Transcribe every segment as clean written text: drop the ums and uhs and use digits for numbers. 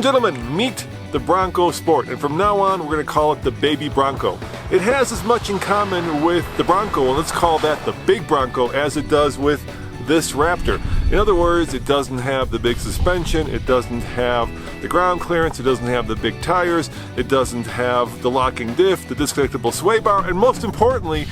gentlemen, meet the Bronco Sport, and from now on we're going to call it the Baby Bronco. It has as much in common with the Bronco, and let's call that the Big Bronco, as it does with this Raptor. In other words, it doesn't have the big suspension, it doesn't have the ground clearance, it doesn't have the big tires, it doesn't have the locking diff, the disconnectable sway bar, and most importantly,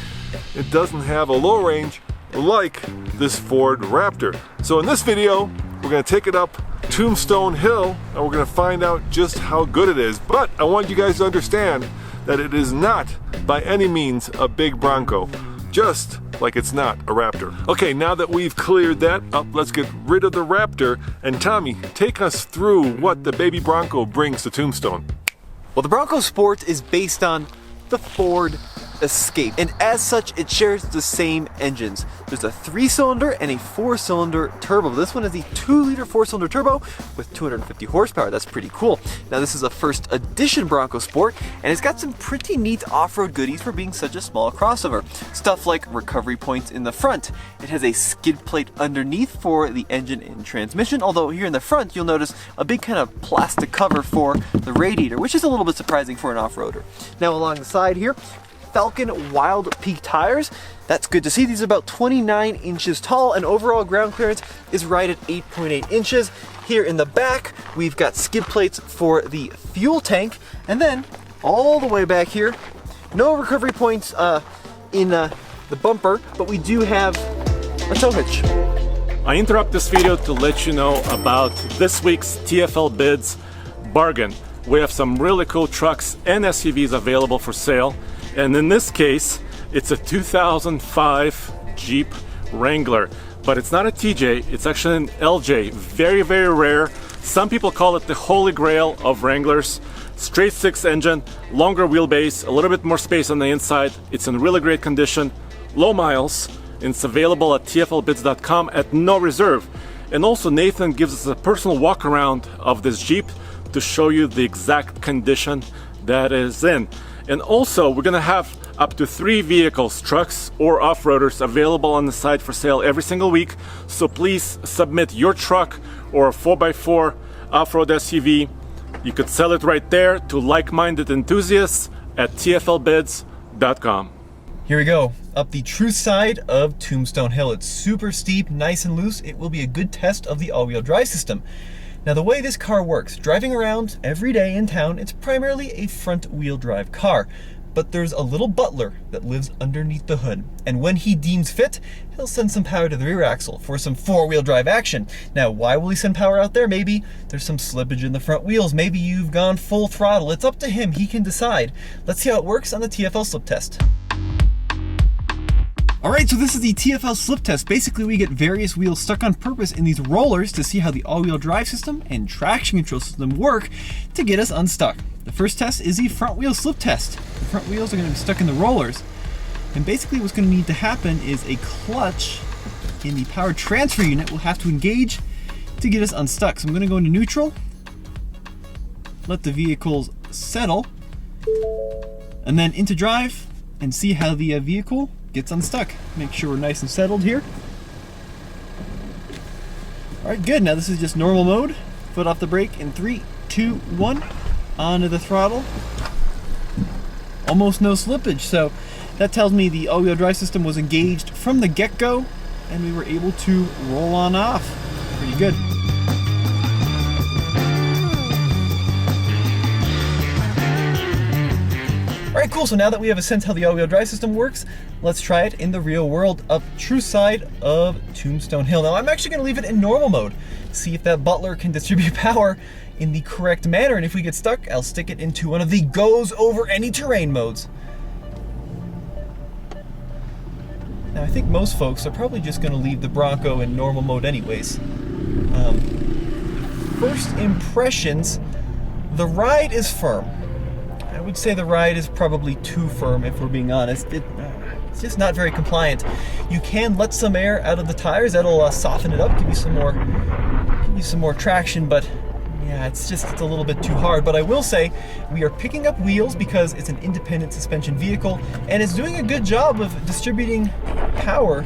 it doesn't have a low range like this Ford Raptor. So in this video, we're going to take it up Tombstone Hill and we're going to find out just how good it is. But I want you guys to understand that it is not by any means a big Bronco, just like it's not a Raptor. Okay, now that we've cleared that up, let's get rid of the Raptor. And Tommy, take us through what the Baby Bronco brings to Tombstone. Well, the Bronco Sport is based on the Ford Escape, and as such it shares the same engines. There's a 3-cylinder and a 4-cylinder turbo. This one is the 2-liter 4-cylinder turbo with 250 horsepower. That's pretty cool. Now this is a first edition Bronco Sport, and it's got some pretty neat off-road goodies for being such a small crossover. Stuff like recovery points in the front. It has a skid plate underneath for the engine and transmission, although here in the front you'll notice a big kind of plastic cover for the radiator, which is a little bit surprising for an off-roader. Now along the side here, Falcon Wild Peak tires. That's good to see. These are about 29 inches tall, and overall ground clearance is right at 8.8 inches. Here in the back, we've got skid plates for the fuel tank, and then all the way back here, no recovery points in the bumper, but we do have a tow hitch. I interrupt this video to let you know about this week's TFL Bids bargain. We have some really cool trucks and SUVs available for sale. And in this case, it's a 2005 Jeep Wrangler, but it's not a TJ, it's actually an LJ. Very, very rare. Some people call it the holy grail of Wranglers. Straight 6 engine, longer wheelbase, a little bit more space on the inside. It's in really great condition, low miles, and it's available at tflbids.com at no reserve. And also Nathan gives us a personal walk around of this Jeep to show you the exact condition that is in. And also, we're gonna have up to 3 vehicles, trucks or off-roaders, available on the site for sale every single week. So please submit your truck or a 4x4 off-road SUV. You could sell it right there to like-minded enthusiasts at tflbids.com. Here we go, up the true side of Tombstone Hill. It's super steep, nice and loose. It will be a good test of the all-wheel drive system. Now the way this car works, driving around every day in town, it's primarily a front-wheel drive car. But there's a little butler that lives underneath the hood, and when he deems fit, he'll send some power to the rear axle for some 4-wheel drive action. Now, why will he send power out there? Maybe there's some slippage in the front wheels, maybe you've gone full throttle. It's up to him, he can decide. Let's see how it works on the TFL Slip Test. Alright, so this is the TFL Slip Test. Basically, we get various wheels stuck on purpose in these rollers to see how the all-wheel drive system and traction control system work to get us unstuck. The first test is the front wheel slip test. The front wheels are going to be stuck in the rollers, and basically what's going to need to happen is a clutch in the power transfer unit will have to engage to get us unstuck. So I'm going to go into neutral, let the vehicles settle, and then into drive and see how the vehicle gets unstuck. Make sure we're nice and settled here. Alright, good. Now this is just normal mode. Foot off the brake in 3, 2, 1. Onto the throttle. Almost no slippage. So that tells me the all-wheel drive system was engaged from the get-go and we were able to roll on off. Pretty good. Alright, cool, so now that we have a sense how the all-wheel drive system works, let's try it in the real world up true side of Tombstone Hill. Now I'm actually going to leave it in normal mode, see if that butler can distribute power in the correct manner, and if we get stuck, I'll stick it into one of the goes over any terrain modes. Now I think most folks are probably just going to leave the Bronco in normal mode anyways. First impressions, the ride is firm. I would say the ride is probably too firm if we're being honest. It's just not very compliant. You can let some air out of the tires, that'll soften it up, give you some more traction, but yeah, it's a little bit too hard. But I will say, we are picking up wheels because it's an independent suspension vehicle, and it's doing a good job of distributing power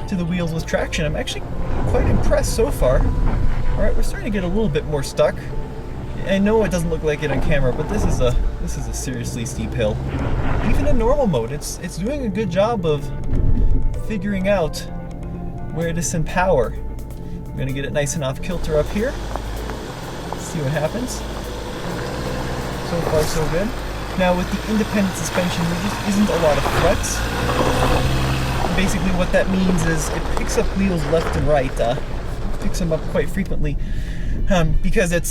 to the wheels with traction. I'm actually quite impressed so far. All right, we're starting to get a little bit more stuck. I know it doesn't look like it on camera, but this is a seriously steep hill. Even in normal mode, it's doing a good job of figuring out where to send power. I'm gonna get it nice and off kilter up here. See what happens. So far, so good. Now with the independent suspension, there just isn't a lot of flex. Basically what that means is it picks up wheels left and right, picks them up quite frequently, because it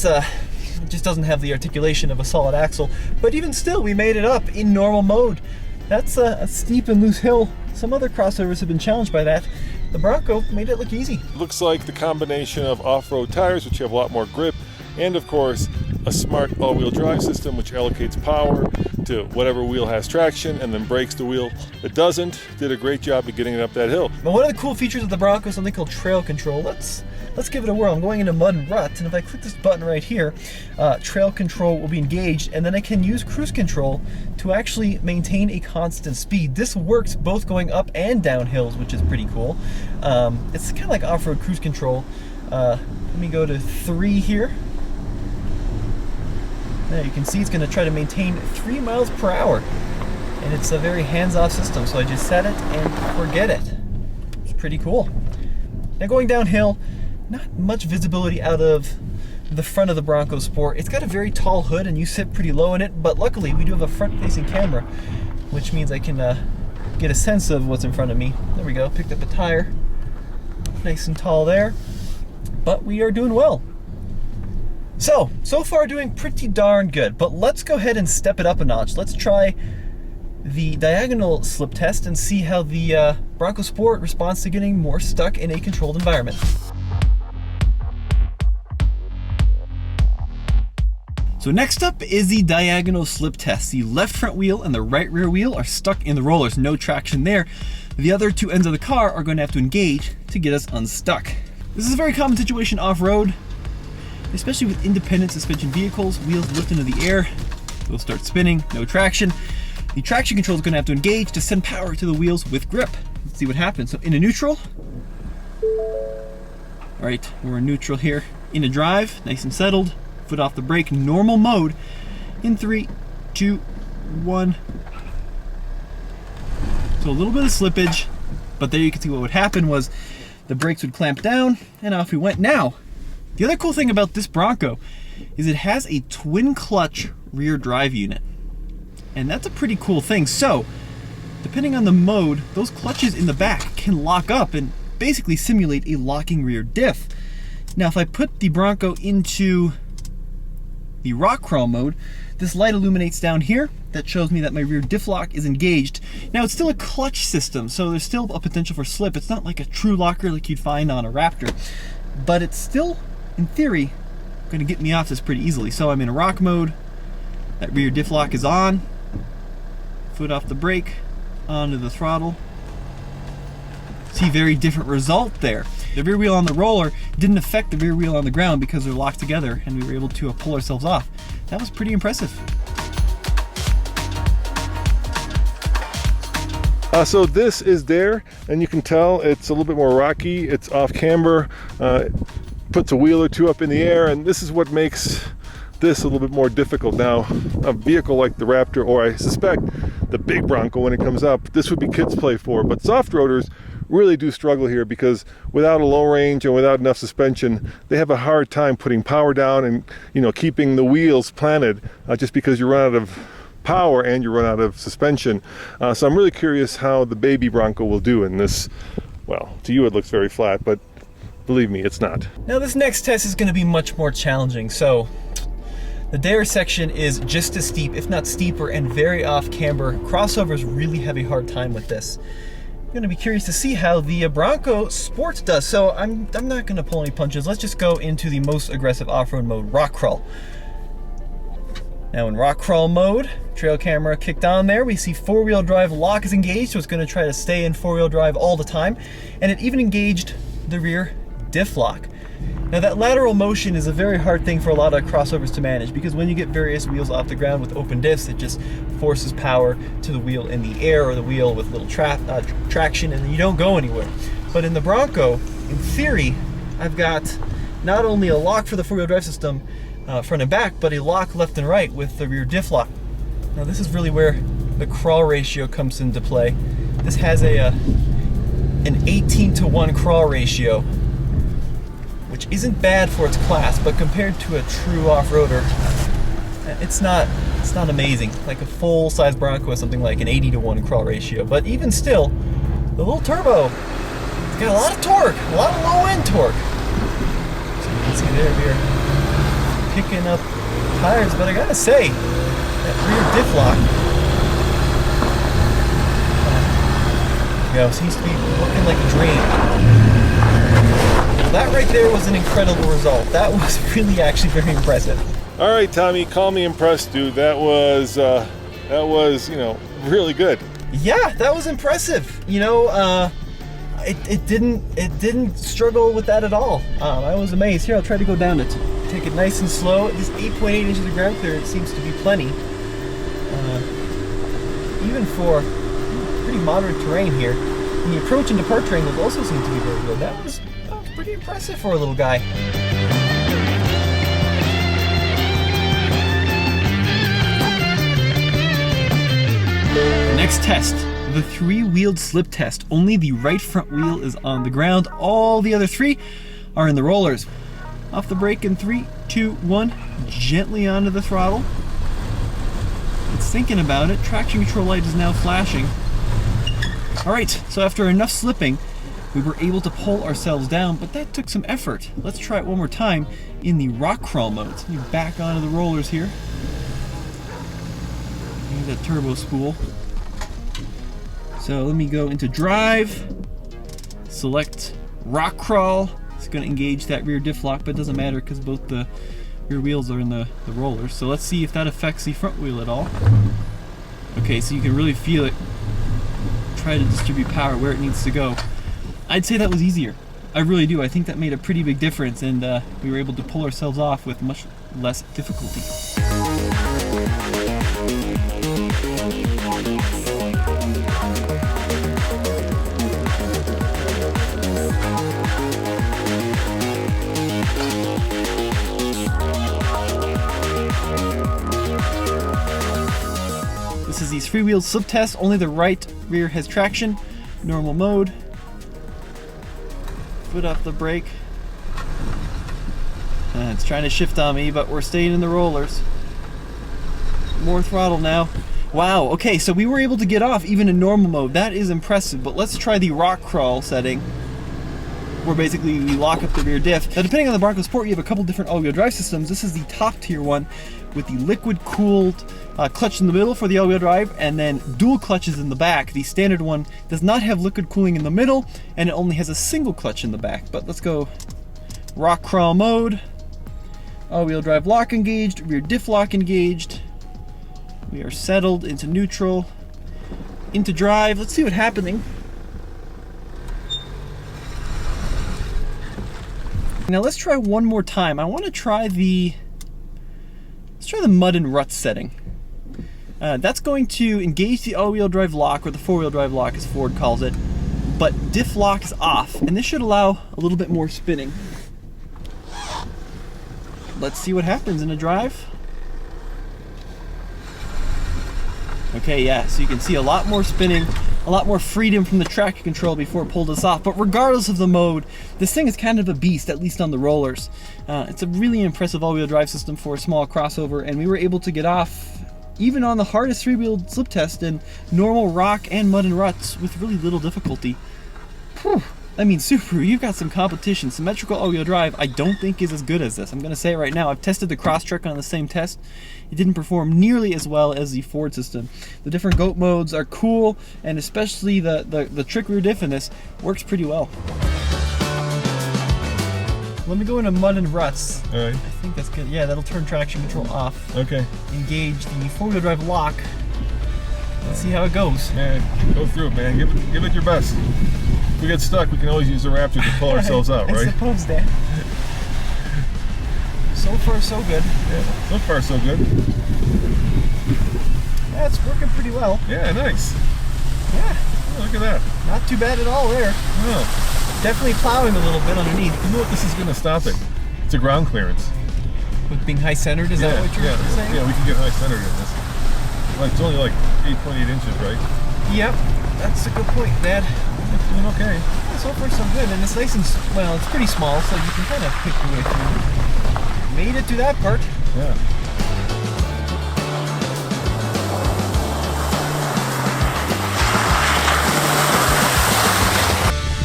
just doesn't have the articulation of a solid axle. But even still, we made it up in normal mode. That's a steep and loose hill. Some other crossovers have been challenged by that. The Bronco made it look easy. Looks like the combination of off-road tires, which have a lot more grip, and of course a smart all-wheel drive system which allocates power to whatever wheel has traction and then brakes the wheel that doesn't, did a great job of getting it up that hill. But one of the cool features of the Bronco is something called trail control. Let's give it a whirl. I'm going into mud and rut, and if I click this button right here, trail control will be engaged, and then I can use cruise control to actually maintain a constant speed. This works both going up and down hills, which is pretty cool. It's kind of like off-road cruise control. Let me go to 3 here. Now you can see it's going to try to maintain 3 miles per hour, and it's a very hands-off system, so I just set it and forget it. It's pretty cool. Now going downhill, not much visibility out of the front of the Bronco Sport. It's got a very tall hood and you sit pretty low in it, but luckily we do have a front-facing camera, which means I can get a sense of what's in front of me. There we go, picked up a tire. Nice and tall there, but we are doing well. So far doing pretty darn good, but let's go ahead and step it up a notch. Let's try the diagonal slip test and see how the Bronco Sport responds to getting more stuck in a controlled environment. So next up is the diagonal slip test. The left front wheel and the right rear wheel are stuck in the rollers, no traction there. The other 2 ends of the car are going to have to engage to get us unstuck. This is a very common situation off-road, especially with independent suspension vehicles. Wheels lift into the air, they'll start spinning, no traction. The traction control is going to have to engage to send power to the wheels with grip. Let's see what happens. So in a neutral, all right, we're in neutral here. In a drive, nice and settled, foot off the brake, normal mode. In 3, 2, 1. So a little bit of slippage, but there you can see what would happen was the brakes would clamp down and off we went. Now, the other cool thing about this Bronco is it has a twin clutch rear drive unit. And that's a pretty cool thing. So, depending on the mode, those clutches in the back can lock up and basically simulate a locking rear diff. Now, if I put the Bronco into the rock crawl mode, this light illuminates down here. That shows me that my rear diff lock is engaged. Now, it's still a clutch system, so there's still a potential for slip. It's not like a true locker like you'd find on a Raptor, but it's still, in theory, going to get me off this pretty easily. So I'm in a rock mode, that rear diff lock is on, foot off the brake, onto the throttle. See, very different result there. The rear wheel on the roller didn't affect the rear wheel on the ground because they're locked together and we were able to pull ourselves off. That was pretty impressive. So this is there, and you can tell it's a little bit more rocky. It's off camber, puts a wheel or 2 up in the air, and this is what makes this a little bit more difficult. Now, a vehicle like the Raptor, or I suspect the big Bronco when it comes up, this would be kids play for, but soft roaders really do struggle here because without a low range and without enough suspension, they have a hard time putting power down and, you know, keeping the wheels planted, just because you run out of power and you run out of suspension. So I'm really curious how the baby Bronco will do in this. Well, to you it looks very flat, but believe me, it's not. Now this next test is going to be much more challenging. So the dare section is just as steep, if not steeper, and very off camber. Crossovers really have a hard time with this. I'm going to be curious to see how the Bronco Sport does. So I'm not going to pull any punches. Let's just go into the most aggressive off-road mode, rock crawl. Now in rock crawl mode, trail camera kicked on there. We see 4-wheel drive lock is engaged, so it's going to try to stay in 4-wheel drive all the time. And it even engaged the rear diff lock. Now that lateral motion is a very hard thing for a lot of crossovers to manage because when you get various wheels off the ground with open diffs, it just forces power to the wheel in the air or the wheel with little traction, and you don't go anywhere. But in the Bronco, in theory, I've got not only a lock for the 4-wheel drive system, front and back, but a lock left and right with the rear diff lock. Now this is really where the crawl ratio comes into play. This has an 18-to-1 crawl ratio, which isn't bad for its class, but compared to a true off-roader, it's not amazing. Like a full-size Bronco is something like an 80-to-1 crawl ratio, but even still, the little turbo, it's got a lot of torque, a lot of low-end torque. So you can see there we are picking up tires, but I gotta say, that rear diff lock, seems to be looking like a dream. That right there was an incredible result. That was really actually very impressive. All right, Tommy, call me impressed, dude. That was really good. Yeah, that was impressive. It didn't struggle with that at all. I was amazed. Here, I'll try to go down it. Take it nice and slow. This 8.8 inches of ground clearance seems to be plenty. Even for pretty moderate terrain here. And the approach and departure angles also seem to be very good. That was pretty impressive for a little guy. Next test, the 3-wheeled slip test. Only the right front wheel is on the ground. All the other 3 are in the rollers. Off the brake in 3, 2, 1. Gently onto the throttle. It's thinking about it. Traction control light is now flashing. All right, so after enough slipping, we were able to pull ourselves down, but that took some effort. Let's try it one more time in the rock crawl mode. So let me back onto the rollers here. Use that turbo spool. So let me go into drive, select rock crawl. It's going to engage that rear diff lock, but it doesn't matter because both the rear wheels are in the rollers. So let's see if that affects the front wheel at all. Okay, so you can really feel it try to distribute power where it needs to go. I'd say that was easier. I really do. I think that made a pretty big difference, and we were able to pull ourselves off with much less difficulty. This is the 3-wheeled slip test. Only the right rear has traction. Normal mode. Foot off the brake. It's trying to shift on me, but we're staying in the rollers. More throttle now. Wow, okay, so we were able to get off even in normal mode. That is impressive, but let's try the rock crawl setting, where basically we lock up the rear diff. Now, depending on the Bronco Sport, you have a couple different all-wheel drive systems. This is the top tier one with the liquid-cooled clutch in the middle for the all-wheel drive, and then dual clutches in the back. The standard one does not have liquid cooling in the middle, and it only has a single clutch in the back. But let's go rock crawl mode. All-wheel drive lock engaged, rear diff lock engaged. We are settled into neutral, into drive. Let's see what's happening. Now let's try one more time. I want to try the mud and ruts setting. That's going to engage the all-wheel drive lock, or the four-wheel drive lock as Ford calls it, but diff lock is off, and this should allow a little bit more spinning. Let's see what happens in a drive. Okay, yeah, so you can see a lot more spinning, a lot more freedom from the traction control before it pulled us off. But regardless of the mode, this thing is kind of a beast, at least on the rollers. It's a really impressive all-wheel drive system for a small crossover, and we were able to get off even on the hardest 3-wheeled slip test in normal rock and mud and ruts with really little difficulty. Whew. I mean, Subaru, you've got some competition. Symmetrical all-wheel drive, I don't think is as good as this. I'm going to say it right now. I've tested the Crosstrek on the same test. It didn't perform nearly as well as the Ford system. The different goat modes are cool, and especially the trick rear diff in this works pretty well. Let me go into mud and ruts. All right. I think that's good. Yeah, that'll turn traction control off. Okay. Engage the four-wheel drive lock. Let's see how it goes. Man, go through it, man. Give it your best. If we get stuck, we can always use the Raptor to pull ourselves out, right? I suppose, Dan. So far, so good. Yeah, so far, so good. Yeah, it's working pretty well. Yeah, nice. Yeah. Oh, look at that. Not too bad at all there. Oh. Definitely plowing a little bit underneath. You know what this is going to stop it? It's a ground clearance. With being high-centered, is that what you're saying? Yeah, we can get high-centered in this. Well, it's only like 8.8 inches, right? Yep, that's a good point, Dad. It's doing okay. Yeah, so far so good, and it's nice and, well, it's pretty small, so you can kind of pick your way through. Made it through that part. Yeah.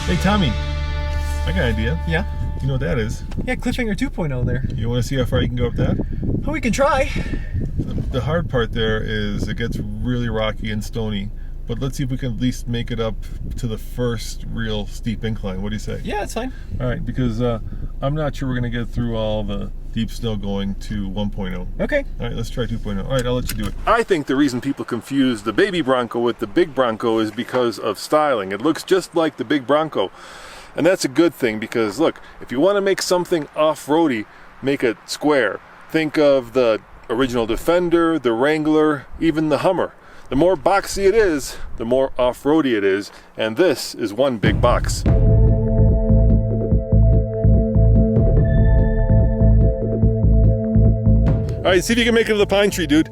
Hey, Tommy, I got an idea. Yeah? You know what that is? Yeah, Cliffhanger 2.0 there. You want to see how far you can go up that? Oh, we can try. The hard part there is it gets really rocky and stony, but let's see if we can at least make it up to the first real steep incline. What do you say? Yeah, that's fine. All right, because I'm not sure we're going to get through all the deep snow going to 1.0. Okay. All right, let's try 2.0. All right, I'll let you do it. I think the reason people confuse the baby Bronco with the big Bronco is because of styling. It looks just like the big Bronco. And that's a good thing because, look, if you want to make something off-roady, make it square. Think of the original Defender, the Wrangler, even the Hummer. The more boxy it is, the more off-roady it is, and this is one big box. All right, see if you can make it to the pine tree, dude.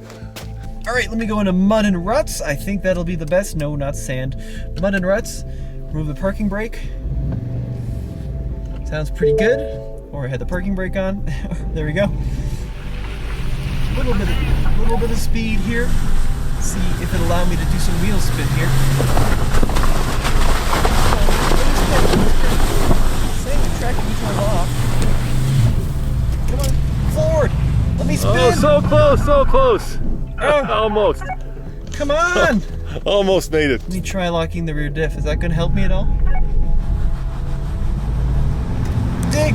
All right, let me go into mud and ruts. I think that'll be the best. No, not sand. Mud and ruts. Remove the parking brake. Sounds pretty good. Or I had the parking brake on. There we go. Little bit of speed here. See if it'll allow me to do some wheel spin here. Saying the tracking each one off. Come on, forward. Let me spin. Oh, so close, so close. Oh. Almost. Come on. Almost made it. Let me try locking the rear diff. Is that going to help me at all? Dig!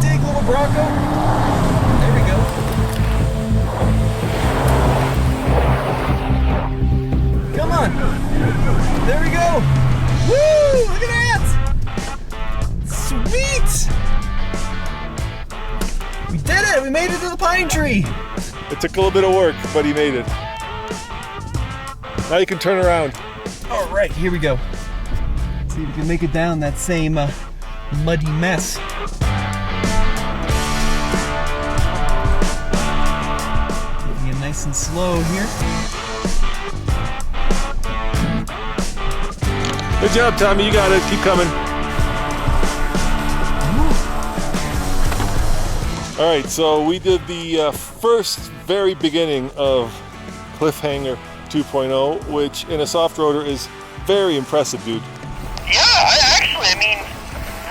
Dig, little Bronco! There we go. Come on! There we go! Woo! Look at that! Sweet! We did it! We made it to the pine tree! It took a little bit of work, but he made it. Now you can turn around. All right, here we go. See if we can make it down that same muddy mess. Taking it nice and slow here. Good job, Tommy. You got it. Keep coming. All right, so we did the first very beginning of Cliffhanger 2.0, which in a soft roader is very impressive, dude. Yeah, I mean,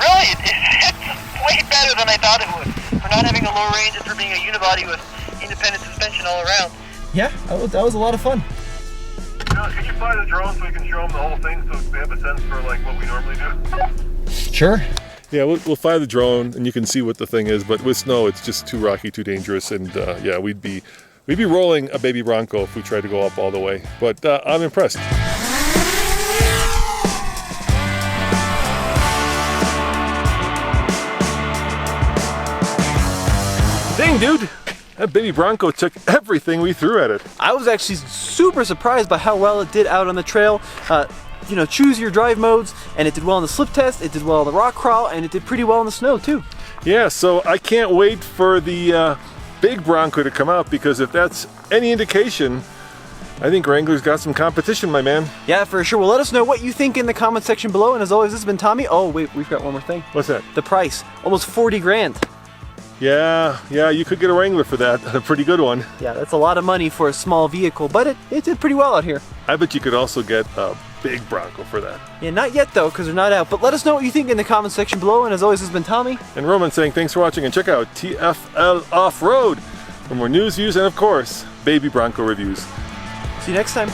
really, it's way better than I thought it would. For not having a low range and for being a unibody with independent suspension all around. Yeah, that was a lot of fun. Can you fly the drone so we can show them the whole thing so we have a sense for like what we normally do? Sure. Yeah, we'll fly the drone and you can see what the thing is, but with snow it's just too rocky, too dangerous, and yeah, we'd be rolling a baby Bronco if we tried to go up all the way. But I'm impressed. Dang, dude! That baby Bronco took everything we threw at it. I was actually super surprised by how well it did out on the trail. You know, choose your drive modes, and it did well in the slip test, it did well in the rock crawl, and it did pretty well in the snow too. Yeah, so I can't wait for the big Bronco to come out, because if that's any indication, I think Wrangler's got some competition, my man. Yeah, for sure. Well, let us know what you think in the comment section below, and as always, this has been Tommy. Oh, wait, we've got one more thing. What's that? The price, almost 40 grand. Yeah, you could get a Wrangler for that, a pretty good one. Yeah, that's a lot of money for a small vehicle, but it did pretty well out here. I bet you could also get a big Bronco for that. Yeah, not yet though, because they're not out. But let us know what you think in the comment section below, and as always, this has been Tommy. And Roman saying thanks for watching, and check out TFL Off-Road for more news, views, and of course, baby Bronco reviews. See you next time.